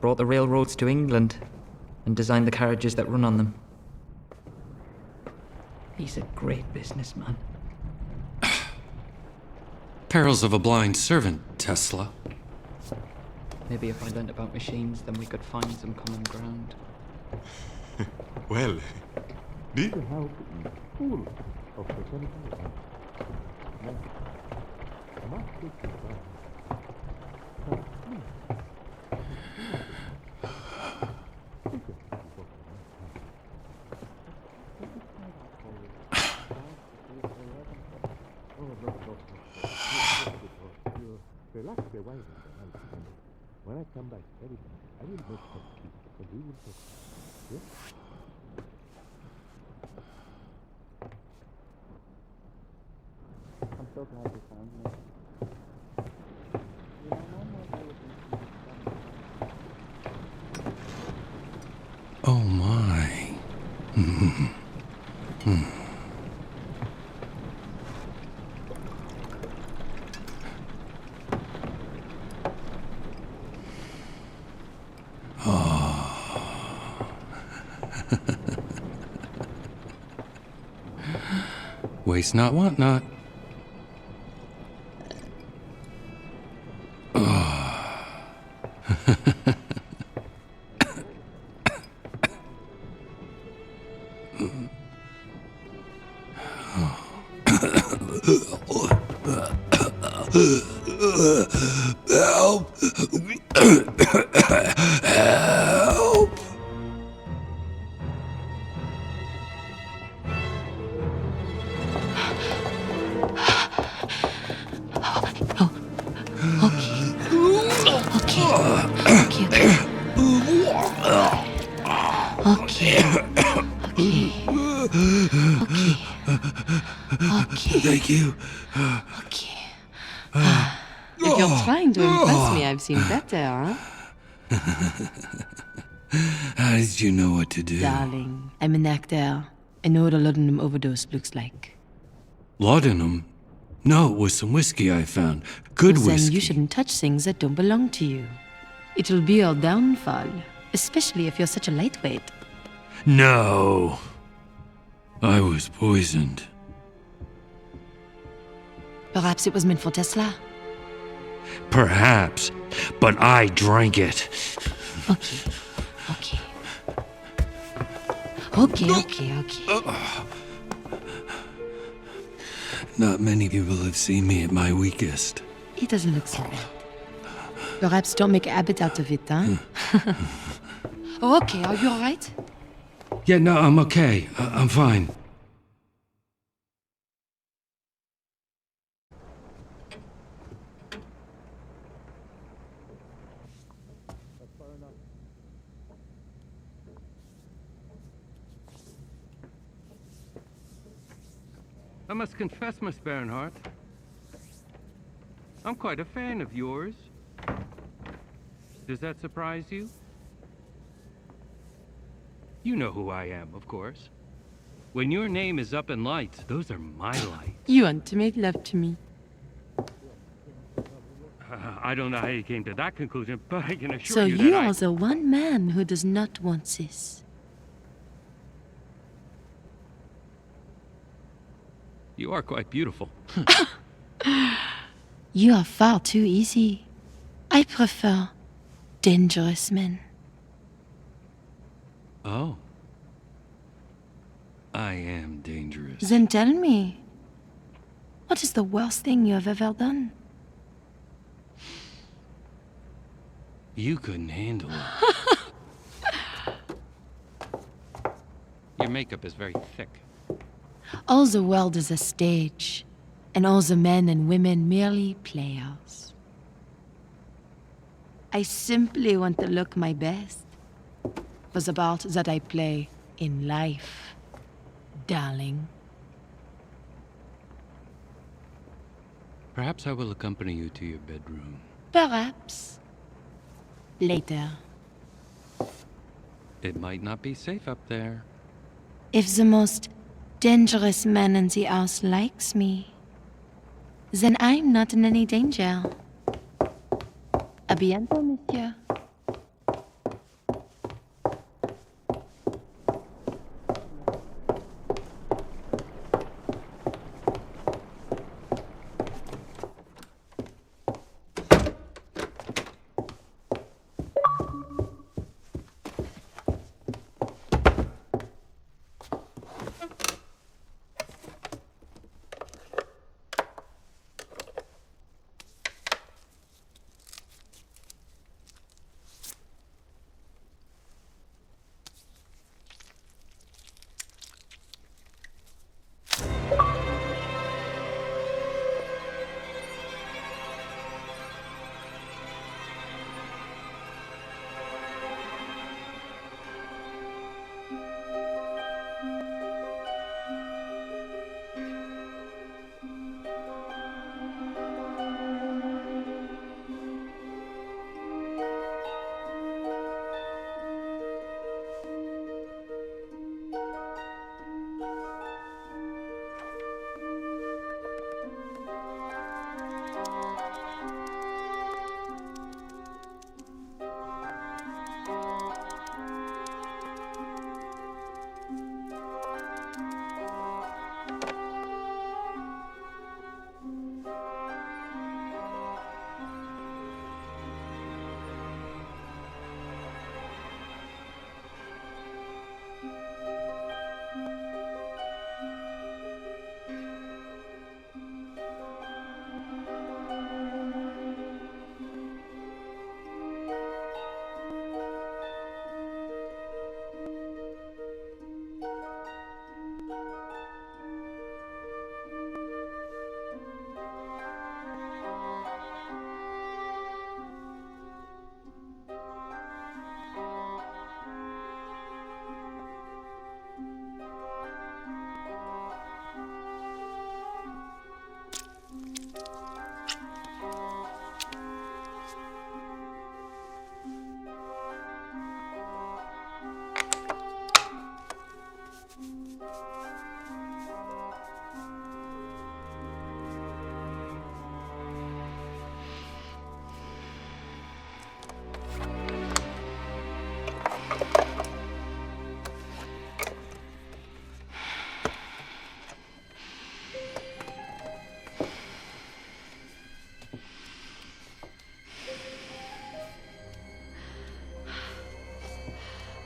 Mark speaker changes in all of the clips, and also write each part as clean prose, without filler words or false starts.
Speaker 1: brought the railroads to England and designed the carriages that run on them. He's a great businessman.
Speaker 2: Perils of a blind servant, Tesla.
Speaker 1: Maybe if I learnt about machines, then we could find some common ground.
Speaker 3: Well, did
Speaker 4: when I come back, I will make some tea, and we will talk. Yes?
Speaker 5: I'm so glad you found me.
Speaker 2: Oh my. Waste not, want not. Help! Help! Thank you.
Speaker 6: Okay. If you're trying to impress me, I've seen better, huh?
Speaker 2: How did you know what to do?
Speaker 6: Darling, I'm an actor. I know what a laudanum overdose looks like.
Speaker 2: Laudanum? No, it was some whiskey I found. Good
Speaker 6: Then
Speaker 2: whiskey.
Speaker 6: you shouldn't touch things that don't belong to you. It'll be your downfall, especially if you're such a lightweight.
Speaker 2: No. I was poisoned.
Speaker 6: Perhaps it was meant for Tesla.
Speaker 2: Perhaps, but I drank it.
Speaker 6: Okay. Okay.
Speaker 2: Not many people have seen me at my weakest.
Speaker 6: It doesn't look so bad. Perhaps don't make a habit out of it, huh? Okay, are you alright?
Speaker 2: Yeah, no, I'm okay. I'm fine.
Speaker 7: I must confess, Miss Bernhardt, I'm quite a fan of yours. Does that surprise you? You know who I am, of course. When your name is up in lights, those are my lights.
Speaker 6: You want to make love to me.
Speaker 7: I don't know how you came to that conclusion, but I can assure
Speaker 6: So
Speaker 7: you
Speaker 6: you
Speaker 7: that
Speaker 6: are the one man who does not want this.
Speaker 7: You are quite beautiful.
Speaker 6: You are far too easy. I prefer dangerous men.
Speaker 2: Oh. I am dangerous.
Speaker 6: Then tell me, what is the worst thing you have ever done?
Speaker 2: You couldn't handle it.
Speaker 7: Your makeup is very thick.
Speaker 6: All the world is a stage, and all the men and women merely players. I simply want to look my best for the part that I play in life, darling.
Speaker 2: Perhaps I will accompany you to your bedroom.
Speaker 6: Perhaps. Later.
Speaker 2: It might not be safe up there.
Speaker 6: If the most dangerous man in the house likes me, then I'm not in any danger. A bientôt, monsieur.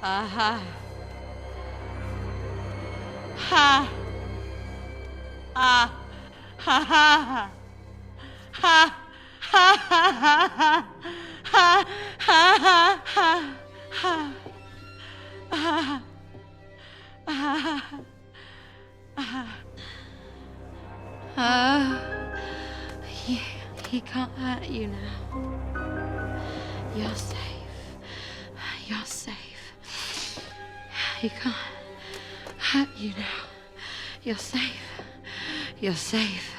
Speaker 6: Aha. Ha. Ah. Ha ha. Ha. Ha ha ha ha. Ha ha ha ha. Ha. Ah. Ah. He can't hurt you now. You're safe. You're safe. He can't hurt you now. You're safe. You're safe.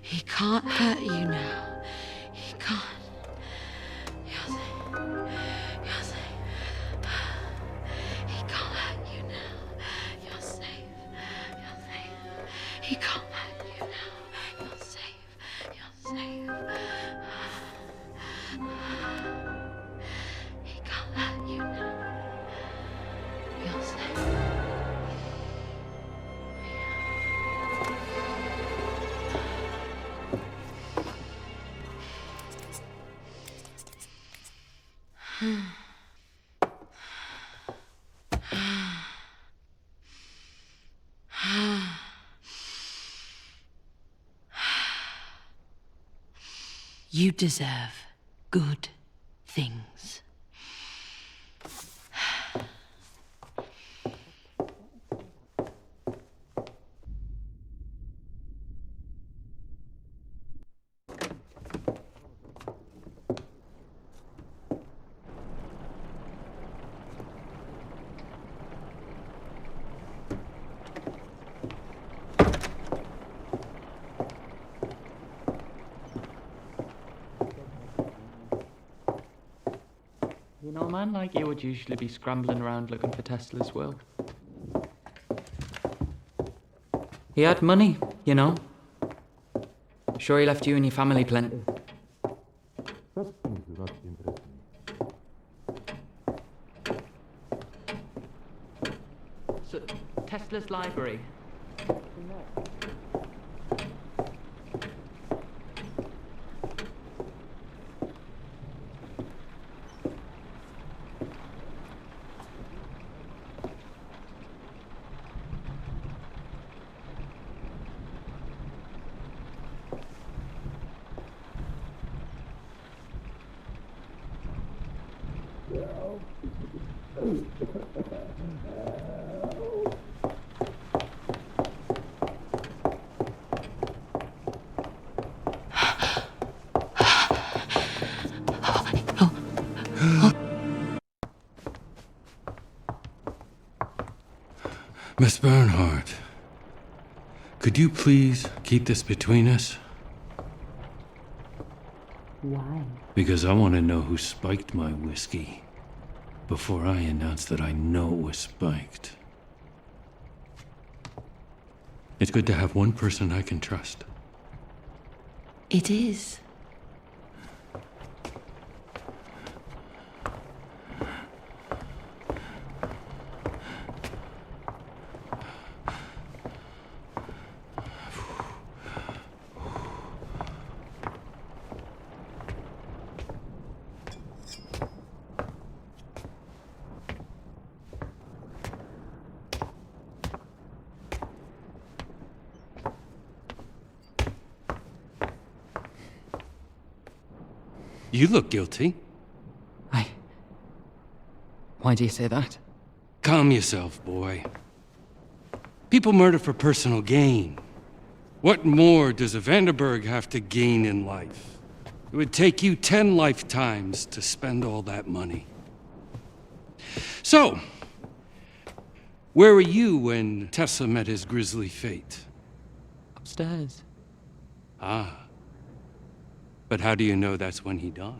Speaker 6: He can't hurt you now. He can't. You're safe. You're safe. He can't hurt you now. You're safe. You're safe. He can't hurt you now. You're safe. You're safe. He can't hurt you now. You're safe. You deserve good things.
Speaker 1: You know, a man like you would usually be scrambling around looking for Tesla's will. He had money, you know. Sure, he left you and your family plenty.
Speaker 4: Such things do not interest me.
Speaker 1: So, Tesla's library.
Speaker 2: Miss Bernhardt, could you please keep this between us?
Speaker 6: Why?
Speaker 2: Because I want to know who spiked my whiskey before I announce that I know it was spiked. It's good to have one person I can trust.
Speaker 6: It is.
Speaker 2: You look guilty.
Speaker 1: Why do you say that?
Speaker 2: Calm yourself, boy. People murder for personal gain. What more does a Vanderberg have to gain in life? It would take you 10 lifetimes to spend all that money. So, where were you when Tessa met his grisly fate?
Speaker 1: Upstairs.
Speaker 2: Ah. But how do you know that's when he died?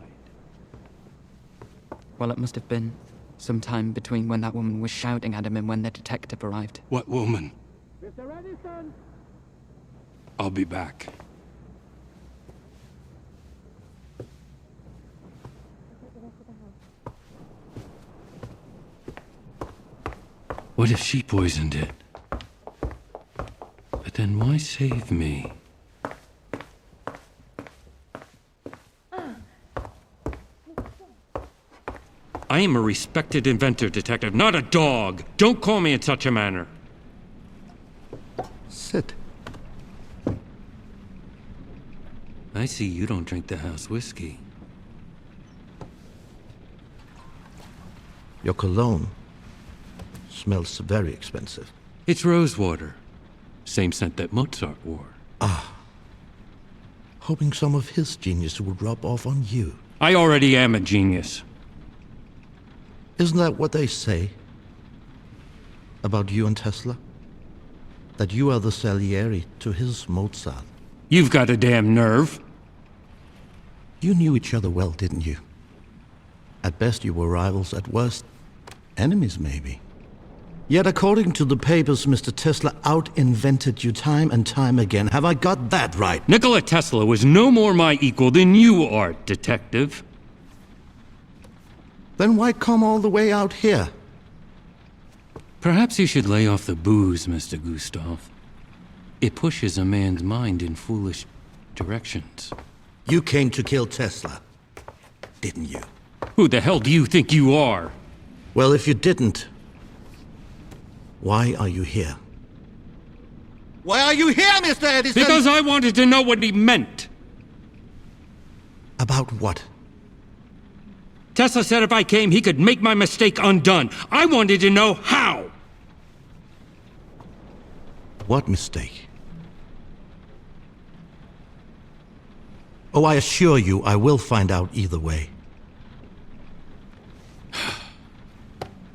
Speaker 1: Well, it must have been some time between when that woman was shouting at him and when the detective arrived.
Speaker 2: What woman?
Speaker 4: Mr. Edison!
Speaker 2: I'll be back. What if she poisoned it? But then why save me? I am a respected inventor, Detective, not a dog. Don't call me in such a manner.
Speaker 5: Sit.
Speaker 2: I see you don't drink the house whiskey.
Speaker 5: Your cologne smells very expensive.
Speaker 2: It's rosewater. Same scent that Mozart wore.
Speaker 5: Hoping some of his genius would rub off on you.
Speaker 2: I already am a genius.
Speaker 5: Isn't that what they say about you and Tesla? That you are the Salieri to his Mozart.
Speaker 2: You've got a damn nerve.
Speaker 5: You knew each other well, didn't you? At best you were rivals, at worst enemies maybe. Yet according to the papers, Mr. Tesla out-invented you time and time again. Have I got that right?
Speaker 2: Nikola Tesla was no more my equal than you are, Detective.
Speaker 5: Then why come all the way out here?
Speaker 2: Perhaps you should lay off the booze, Mr. Gustav. It pushes a man's mind in foolish directions.
Speaker 5: You came to kill Tesla, didn't you?
Speaker 2: Who the hell do you think you are?
Speaker 5: Well, if you didn't, why are you here? Why are you here, Mr. Edison?
Speaker 2: Because I wanted to know what he meant.
Speaker 5: About what?
Speaker 2: Tesla said if I came, he could make my mistake undone. I wanted to know how.
Speaker 5: What mistake? Oh, I assure you, I will find out either way.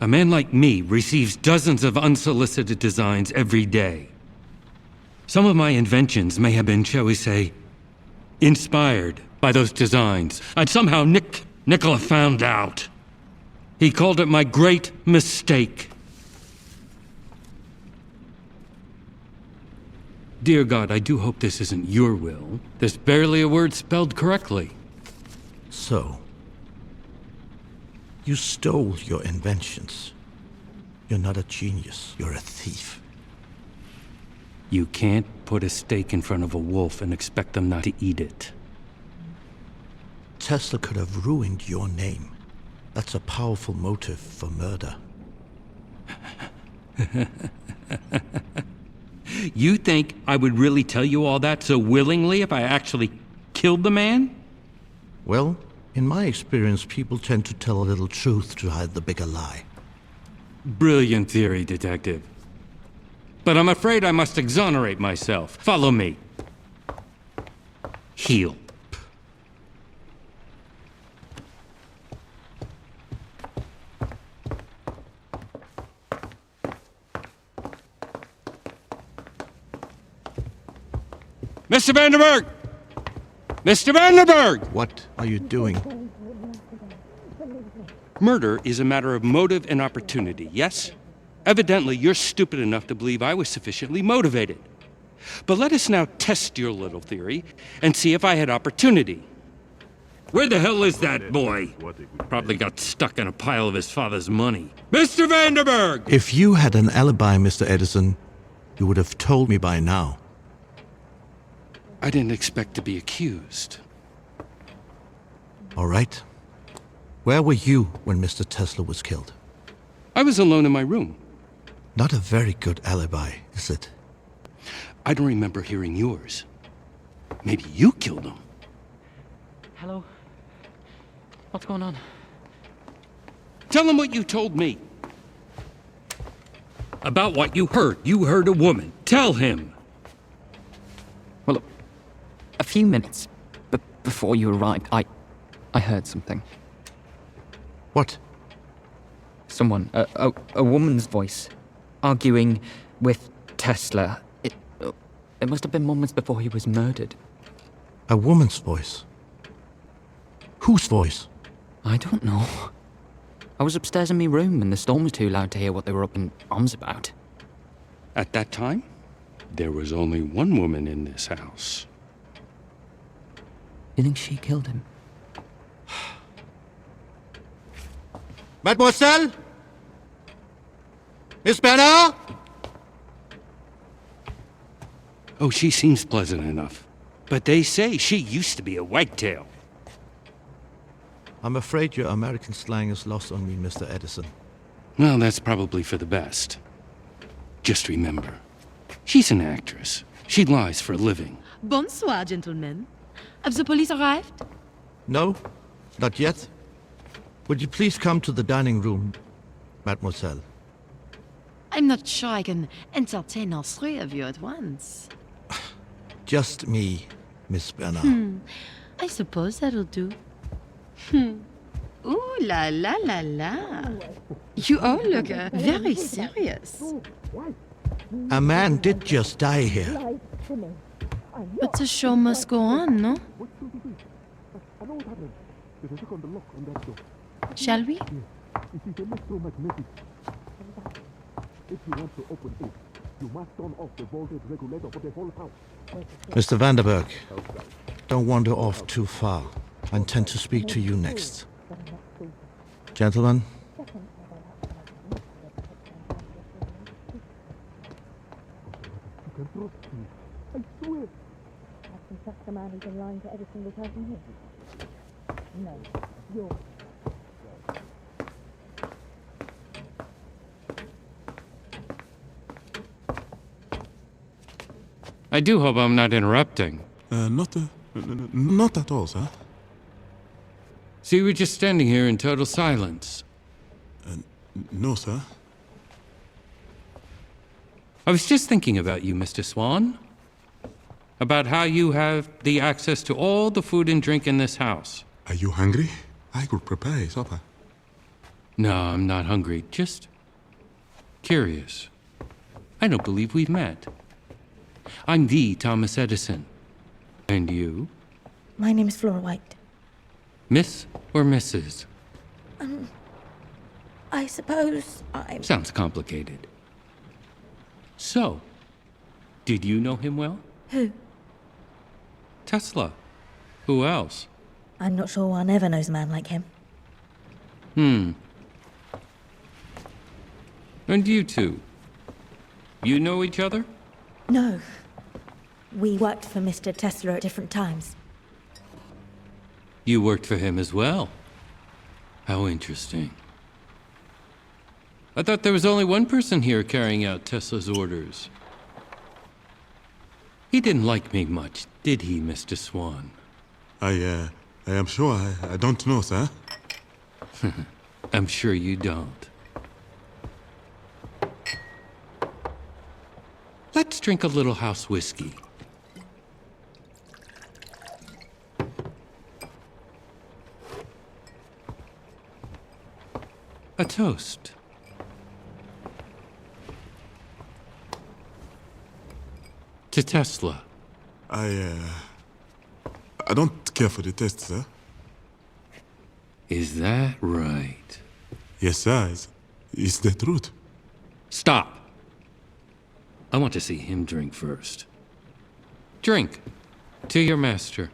Speaker 2: A man like me receives dozens of unsolicited designs every day. Some of my inventions may have been, shall we say, inspired by those designs. And somehow Nikola found out. He called it my great mistake. Dear God, I do hope this isn't your will. There's barely a word spelled correctly.
Speaker 5: So, you stole your inventions. You're not a genius, you're a thief.
Speaker 2: You can't put a steak in front of a wolf and expect them not to eat it.
Speaker 5: Tesla could have ruined your name. That's a powerful motive for murder.
Speaker 2: You think I would really tell you all that so willingly if I actually killed the man?
Speaker 5: Well, in my experience, people tend to tell a little truth to hide the bigger lie.
Speaker 2: Brilliant theory, Detective. But I'm afraid I must exonerate myself. Follow me. Heel. Mr. Vanderberg! Mr. Vanderberg!
Speaker 5: What are you doing?
Speaker 2: Murder is a matter of motive and opportunity, yes? Evidently, you're stupid enough to believe I was sufficiently motivated. But let us now test your little theory and see if I had opportunity. Where the hell is that boy? Probably got stuck in a pile of his father's money. Mr. Vanderberg!
Speaker 5: If you had an alibi, Mr. Edison, you would have told me by now.
Speaker 2: I didn't expect to be accused.
Speaker 5: All right. Where were you when Mr. Tesla was killed?
Speaker 2: I was alone in my room.
Speaker 5: Not a very good alibi, is it?
Speaker 2: I don't remember hearing yours. Maybe you killed him.
Speaker 1: Hello? What's going on?
Speaker 2: Tell him what you told me. About what you heard. You heard a woman. Tell him.
Speaker 1: Well, a few minutes before you arrived, I heard something.
Speaker 5: What?
Speaker 1: Someone, a woman's voice, arguing with Tesla. It must have been moments before he was murdered.
Speaker 5: A woman's voice? Whose voice?
Speaker 1: I don't know. I was upstairs in my room and the storm was too loud to hear what they were up in arms about.
Speaker 2: At that time, there was only one woman in this house.
Speaker 1: You think she killed him?
Speaker 5: Mademoiselle? Miss Bernard?
Speaker 2: Oh, she seems pleasant enough. But they say she used to be a wagtail.
Speaker 5: I'm afraid your American slang is lost on me, Mr. Edison.
Speaker 2: Well, that's probably for the best. Just remember, she's an actress. She lies for a living.
Speaker 6: Bonsoir, gentlemen. Have the police arrived?
Speaker 5: No, not yet. Would you please come to the dining room, mademoiselle?
Speaker 6: I'm not sure I can entertain all three of you at once.
Speaker 5: Just me, Miss Bernard.
Speaker 6: I suppose that'll do. Ooh la la la la. You all look very serious.
Speaker 5: A man did just die here.
Speaker 6: But the show must go on, no? Shall we?
Speaker 5: Mr. Vanderberg, don't wander off too far. I intend to speak to you next. Gentlemen,
Speaker 8: Trust the man who's been lying to every single person here? No, you're...
Speaker 2: I do hope I'm not interrupting.
Speaker 3: Not at all, sir.
Speaker 2: So you were just standing here in total silence.
Speaker 3: No, sir.
Speaker 2: I was just thinking about you, Mr. Swan. About how you have the access to all the food and drink in this house.
Speaker 3: Are you hungry? I could prepare a supper.
Speaker 2: No, I'm not hungry. Just curious. I don't believe we've met. I'm the Thomas Edison. And you?
Speaker 8: My name is Flora White.
Speaker 2: Miss or Mrs.?
Speaker 8: I suppose I'm...
Speaker 2: Sounds complicated. So, did you know him well?
Speaker 8: Who?
Speaker 2: Tesla. Who else?
Speaker 8: I'm not sure one ever knows a man like him.
Speaker 2: And you two? You know each other?
Speaker 8: No. We worked for Mr. Tesla at different times.
Speaker 2: You worked for him as well. How interesting. I thought there was only one person here carrying out Tesla's orders. He didn't like me much, did he, Mr. Swan?
Speaker 3: I am sure I don't know, sir.
Speaker 2: I'm sure you don't. Let's drink a little house whiskey. A toast. To Tesla.
Speaker 3: I don't care for the taste, sir.
Speaker 2: Is that right?
Speaker 3: Yes, sir. It's the truth.
Speaker 2: Stop. I want to see him drink first. Drink. To your master.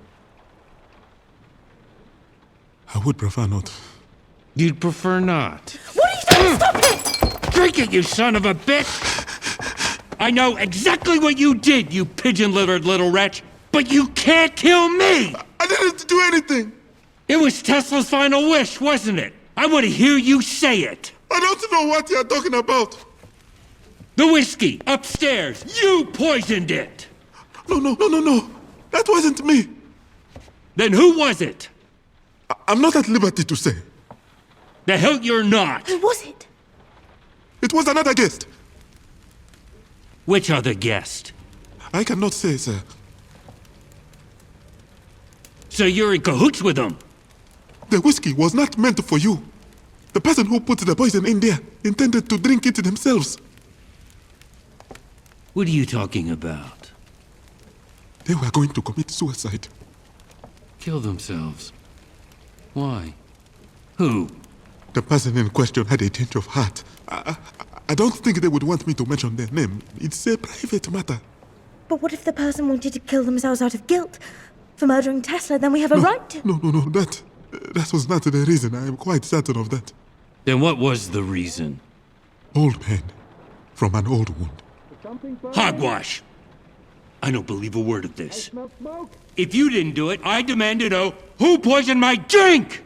Speaker 3: I would prefer not.
Speaker 2: You'd prefer not.
Speaker 8: What are you doing? Stop it!
Speaker 2: Drink it, you son of a bitch! I know exactly what you did, you pigeon-livered little wretch, but you can't kill me!
Speaker 3: I didn't do anything!
Speaker 2: It was Tesla's final wish, wasn't it? I want to hear you say it!
Speaker 3: I don't know what you're talking about!
Speaker 2: The whiskey, upstairs! You poisoned it!
Speaker 3: No! That wasn't me!
Speaker 2: Then who was it?
Speaker 3: I'm not at liberty to say.
Speaker 2: The hell you're not!
Speaker 8: Who was it?
Speaker 3: It was another guest.
Speaker 2: Which other guest?
Speaker 3: I cannot say, sir.
Speaker 2: So you're in cahoots with them?
Speaker 3: The whiskey was not meant for you. The person who put the poison in there intended to drink it themselves.
Speaker 2: What are you talking about?
Speaker 3: They were going to commit suicide.
Speaker 2: Kill themselves? Why? Who?
Speaker 3: The person in question had a change of heart. I don't think they would want me to mention their name. It's a private matter.
Speaker 8: But what if the person wanted to kill themselves out of guilt for murdering Tesla? Then we have a right to...
Speaker 3: No. That was not the reason. I am quite certain of that.
Speaker 2: Then what was the reason?
Speaker 3: Old pain from an old wound.
Speaker 2: Hogwash! I don't believe a word of this. If you didn't do it, I demand to know who poisoned my drink!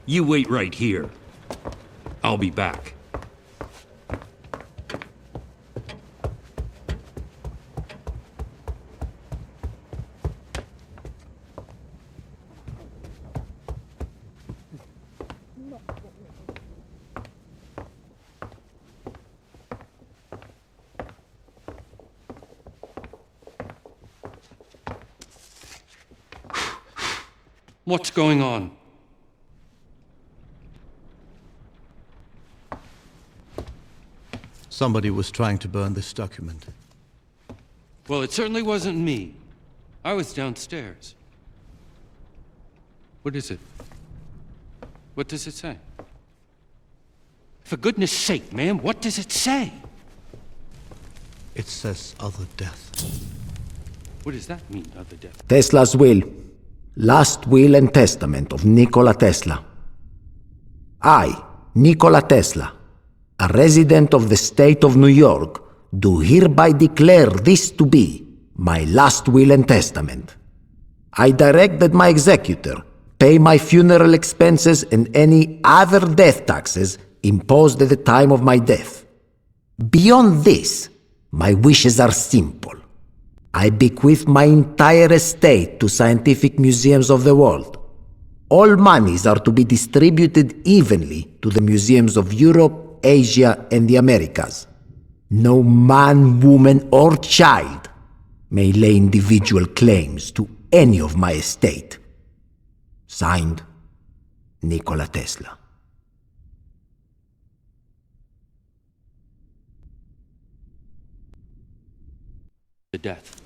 Speaker 2: You wait right here. I'll be back. What's going on?
Speaker 5: Somebody was trying to burn this document.
Speaker 2: Well, it certainly wasn't me. I was downstairs. What is it? What does it say? For goodness sake, man, what does it say?
Speaker 5: It says other death.
Speaker 2: What does that mean, other death?
Speaker 9: Tesla's will. Last will and testament of Nikola Tesla. I, Nikola Tesla, a resident of the state of New York, do hereby declare this to be my last will and testament. I direct that my executor pay my funeral expenses and any other death taxes imposed at the time of my death. Beyond this, my wishes are simple. I bequeath my entire estate to scientific museums of the world. All monies are to be distributed evenly to the museums of Europe, Asia, and the Americas. No man, woman, or child may lay individual claims to any of my estate. Signed, Nikola Tesla.
Speaker 2: The death.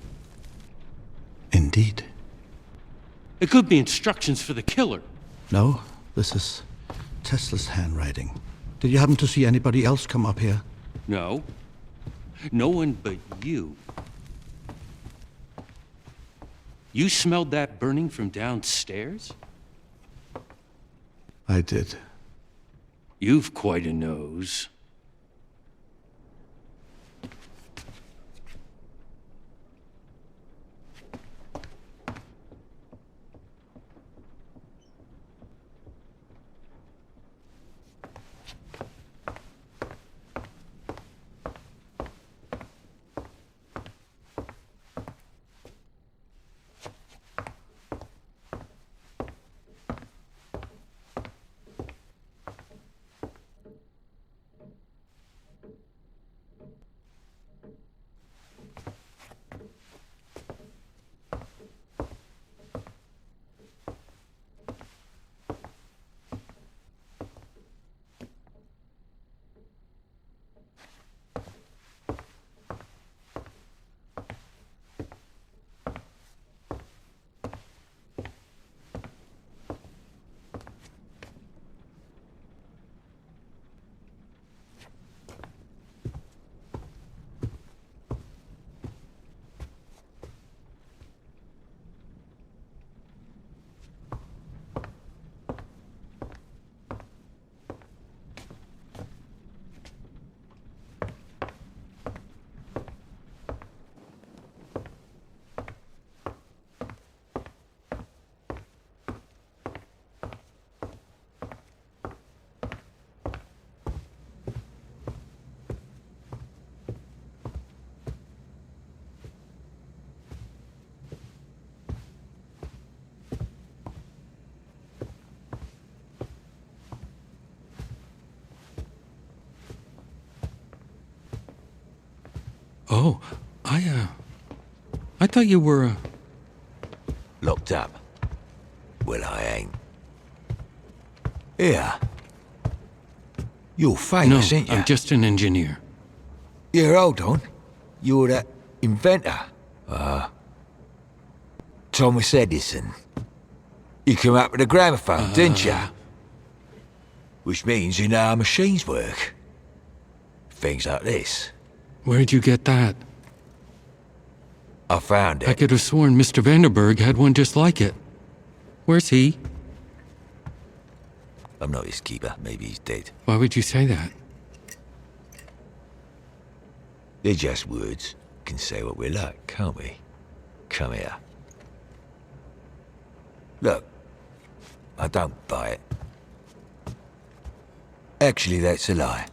Speaker 5: Indeed.
Speaker 2: It could be instructions for the killer.
Speaker 5: No, this is Tesla's handwriting. Did you happen to see anybody else come up here?
Speaker 2: No. No one but you. You smelled that burning from downstairs?
Speaker 5: I did.
Speaker 2: You've quite a nose. Oh, I thought you were,
Speaker 10: Locked up? Well, I ain't. Here. You're
Speaker 2: No,
Speaker 10: famous, ain't you?
Speaker 2: I'm just an engineer.
Speaker 10: Yeah, hold on. You're that inventor. Thomas Edison. You came up with a gramophone, didn't you? Which means you know how machines work. Things like this.
Speaker 2: Where'd you get that?
Speaker 10: I found
Speaker 2: I
Speaker 10: it.
Speaker 2: could have sworn Mr. Vanderberg had one just like it. Where's he?
Speaker 10: I'm not his keeper. Maybe he's dead.
Speaker 2: Why would you say that?
Speaker 10: They're just words. Can say what we like, can't we? Come here. Look, I don't buy it. Actually, that's a lie.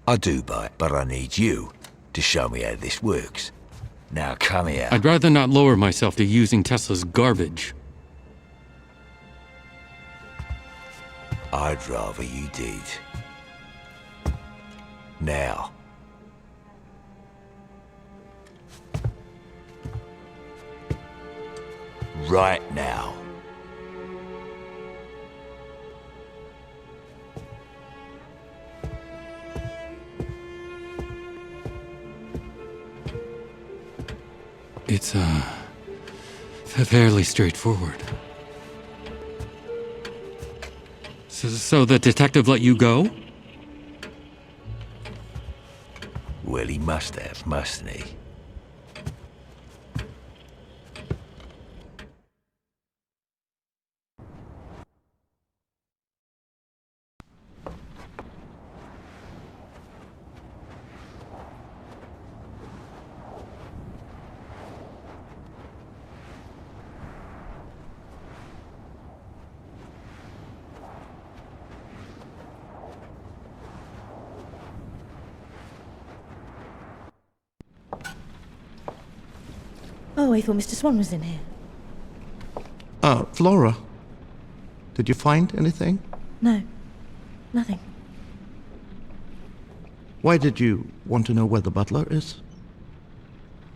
Speaker 10: I do buy it, but I need you to show me how this works. Now come here.
Speaker 2: I'd rather not lower myself to using Tesla's garbage.
Speaker 10: I'd rather you did. Now. Right now.
Speaker 2: It's, fairly straightforward. So the detective let you go?
Speaker 10: Well, he must have, mustn't he?
Speaker 8: Oh, I thought Mr. Swan was in here.
Speaker 5: Flora, did you find anything?
Speaker 8: No, nothing.
Speaker 5: Why did you want to know where the butler is?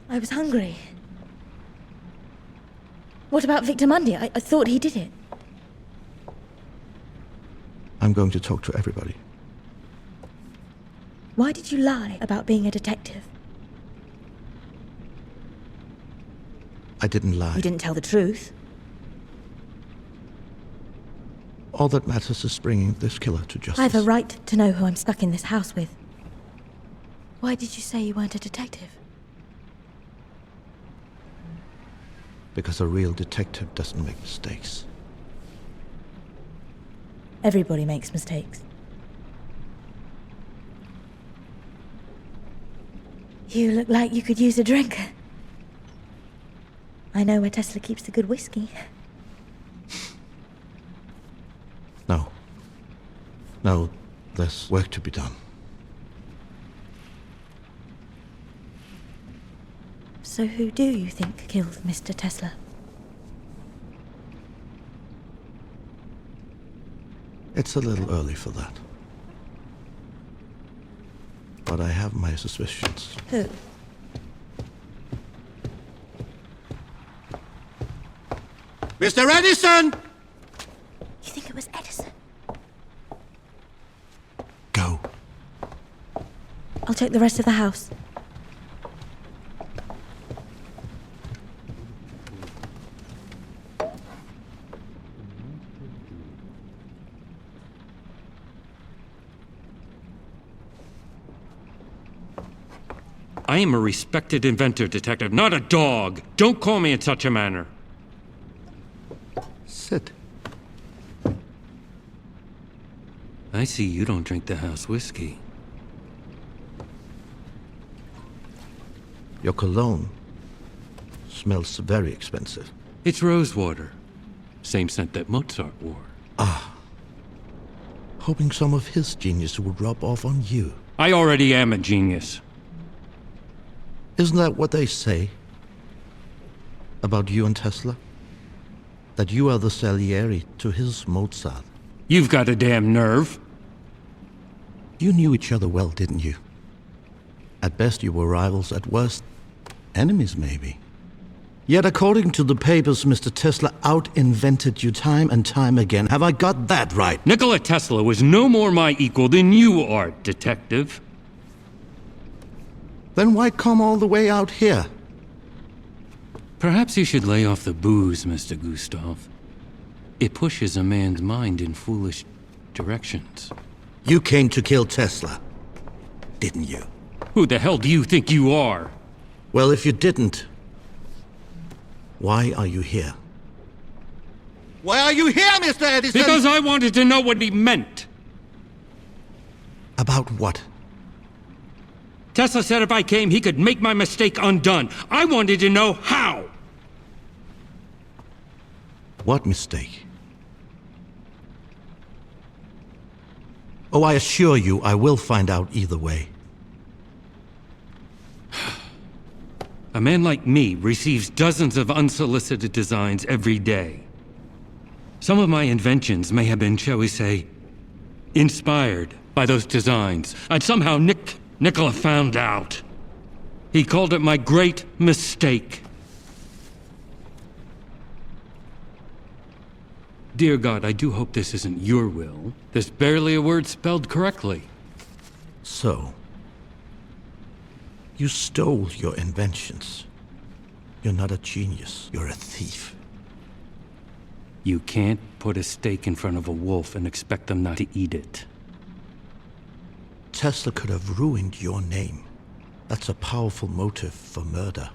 Speaker 8: I was hungry. What about Victor Mundy? I thought he did it.
Speaker 5: I'm going to talk to everybody.
Speaker 8: Why did you lie about being a detective?
Speaker 5: I didn't lie.
Speaker 8: You didn't tell the truth.
Speaker 5: All that matters is bringing this killer to justice.
Speaker 8: I have a right to know who I'm stuck in this house with. Why did you say you weren't a detective?
Speaker 5: Because a real detective doesn't make mistakes.
Speaker 8: Everybody makes mistakes. You look like you could use a drink. I know where Tesla keeps the good whiskey.
Speaker 5: No, there's work to be done.
Speaker 8: So who do you think killed Mr. Tesla?
Speaker 5: It's a little early for that. But I have my suspicions.
Speaker 8: Who?
Speaker 5: Mr. Edison!
Speaker 8: You think it was Edison?
Speaker 5: Go.
Speaker 8: I'll check the rest of the house.
Speaker 2: I am a respected inventor, detective, not a dog. Don't call me in such a manner.
Speaker 5: Sit.
Speaker 2: I see you don't drink the house whiskey.
Speaker 5: Your cologne smells very expensive.
Speaker 2: It's rosewater. Same scent that Mozart wore.
Speaker 5: Hoping some of his genius would rub off on you.
Speaker 2: I already am a genius.
Speaker 5: Isn't that what they say about you and Tesla? That you are the Salieri to his Mozart.
Speaker 2: You've got a damn nerve.
Speaker 5: You knew each other well, didn't you? At best you were rivals, at worst enemies maybe. Yet according to the papers, Mr. Tesla out-invented you time and time again. Have I got that right?
Speaker 2: Nikola Tesla was no more my equal than you are, detective.
Speaker 5: Then why come all the way out here?
Speaker 2: Perhaps you should lay off the booze, Mr. Gustav. It pushes a man's mind in foolish directions.
Speaker 5: You came to kill Tesla, didn't you?
Speaker 2: Who the hell do you think you are?
Speaker 5: Well, if you didn't, why are you here? Why are you here, Mr. Edison?
Speaker 2: Because I wanted to know what he meant.
Speaker 5: About what?
Speaker 2: Tesla said if I came, he could make my mistake undone. I wanted to know how.
Speaker 5: What mistake? Oh, I assure you, I will find out either way.
Speaker 2: A man like me receives dozens of unsolicited designs every day. Some of my inventions may have been, shall we say, inspired by those designs. And somehow Nikola found out. He called it my great mistake. Dear God, I do hope this isn't your will. There's barely a word spelled correctly.
Speaker 5: So, you stole your inventions. You're not a genius, you're a thief.
Speaker 2: You can't put a steak in front of a wolf and expect them not to eat it.
Speaker 5: Tesla could have ruined your name. That's a powerful motive for murder.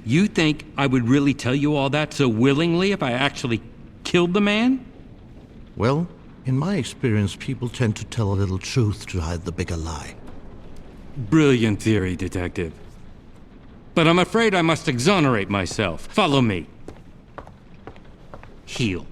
Speaker 2: You think I would really tell you all that so willingly if I actually killed the man?
Speaker 5: Well, in my experience, people tend to tell a little truth to hide the bigger lie.
Speaker 2: Brilliant theory, Detective. But I'm afraid I must exonerate myself. Follow me. Heal.